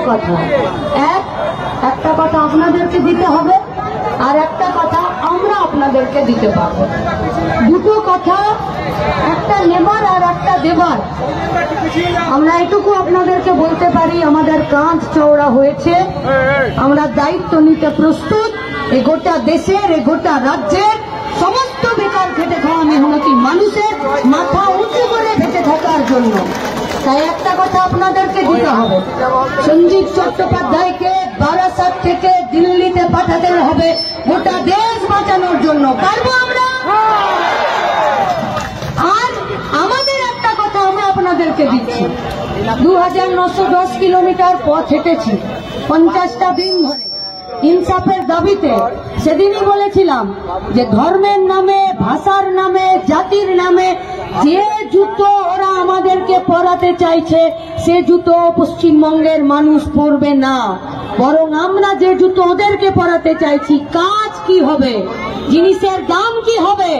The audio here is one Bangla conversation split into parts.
কথা। একটা কথা আপনাদেরকে দিতে হবে, আর একটা কথা আমরা আপনাদেরকে দিতে পারবো। দুটো কথা, একটা নেবার আর একটা দেবার। আমরা এটুকু আপনাদেরকে বলতে পারি, আমাদের কাঁধ চওড়া হয়েছে, আমরা দায়িত্ব নিতে প্রস্তুত। এই গোটা দেশের, এই গোটা রাজ্যের সমস্ত বেকার খেটে খাওয়া মেহনতি মানুষের মাথা উঁচু করে বেঁচে থাকার জন্য। তাই একটা কথা আপনাদেরকে দিতে হবে, সঞ্জীব চট্টোপাধ্যায়কে বারাসাত থেকে দিল্লিতে পাঠাতে হবে গোটা দেশ বাঁচানোর জন্য। পারবো আমরা? আর আমাদের একটা কথা আমরা আপনাদেরকে দিচ্ছি, 2910 কিলোমিটার পথ হেঁটেছি 50টা দিন ধরে ইনসাফের দাবিতে। সেদিনই বলেছিলাম যে ধর্মের নামে, ভাষার নামে, জাতির নামে যে জুতো ওরা আমাদেরকে পরাতে চাইছে, সে জুতো পশ্চিমবঙ্গের মানুষ পরবে না। বরং আমরা যে জুতো ওদেরকে পরাতে চাইছি, কাজ কি হবে, জিনিসের দাম কি হবে,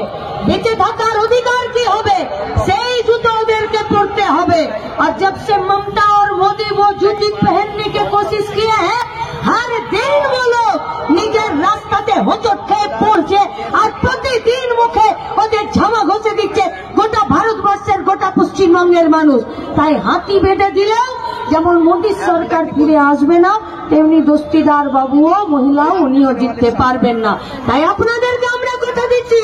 বেঁচে থাকার অধিকার কি হবে, সেই জুতো ওদেরকে পরতে হবে। আর जब से ममता और मोदी वो जूती पहनने की कोशिश किए हैं, हर दिन वो लोग নিজের রাস্তাতে হোঁচট খেয়ে পড়ছে, আর প্রতিদিন মুখে ওদের ঝামা ঘষে দিচ্ছে গোটা ভারতবর্ষের, গোটা পশ্চিমবঙ্গের মানুষ। তাই হাতি বেঁধে দিলেও যেমন মোদী সরকার ফিরে আসবে না, তেমনি দস্তিদার বাবুও, মহিলাও, উনিও জিততে পারবেন না। তাই আপনাদেরকে আমরা কথা দিচ্ছি,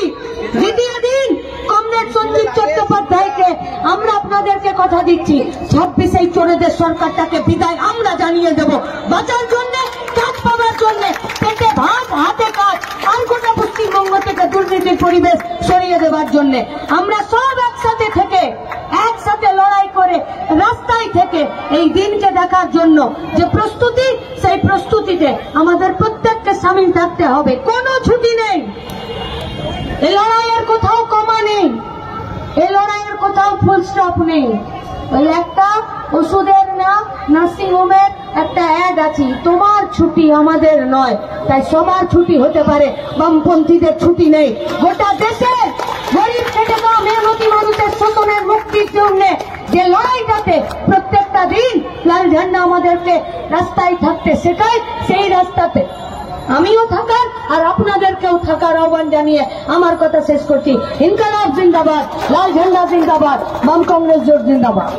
দ্বিতীয় দিন কমরেড সঞ্জীব চট্টোপাধ্যায়কে আমরা আপনাদেরকে কথা দিচ্ছি, 26 এই চোরেদের সরকারটাকে বিদায় আমরা জানিয়ে দেব, বাঁচার জন্য, কাজ পাওয়ার জন্য, পেটে ভাত হাতে কাজ, আর গোটা পশ্চিমবঙ্গ থেকে দুর্নীতির পরিবেশ সরিয়ে দেওয়ার জন্য। আমরা সব একসাথে থেকে, একসাথে লড়াই করে, রাস্তায় থেকে এই দিনকে দেখার জন্য যে প্রস্তুতি, সেই প্রস্তুতিতে আমাদের প্রত্যেককে সামিল থাকতে হবে। কোনো ছুটি নেই, এই লড়াইয়ের কোথাও কমা নেই, এই লড়াইয়ের কোথাও ফুল স্টপ নেই। ওই একটা ওষুধের না, নার্সিং হোমের একটা অ্যাড আছে, তোমার ছুটি আমাদের নয়। তাই সবার ছুটি হতে পারে, বামপন্থীদের ছুটি নেই। গোটা দেশের গরিব খেটে খাওয়া মেহনতি মানুষের শোষণের মুক্তির জন্য যে লড়াইটাতে প্রত্যেকটা দিন লাল ঝান্ডা আমাদেরকে রাস্তায় থাকতে শেখায়, সেই রাস্তাতে আমিও থাকার আর আপনাদেরকেও থাকার আহ্বান জানিয়ে আমার কথা শেষ করছি। ইনকালাব জিন্দাবাদ, লাল ঝান্ডা জিন্দাবাদ, বাম কংগ্রেস জোট জিন্দাবাদ।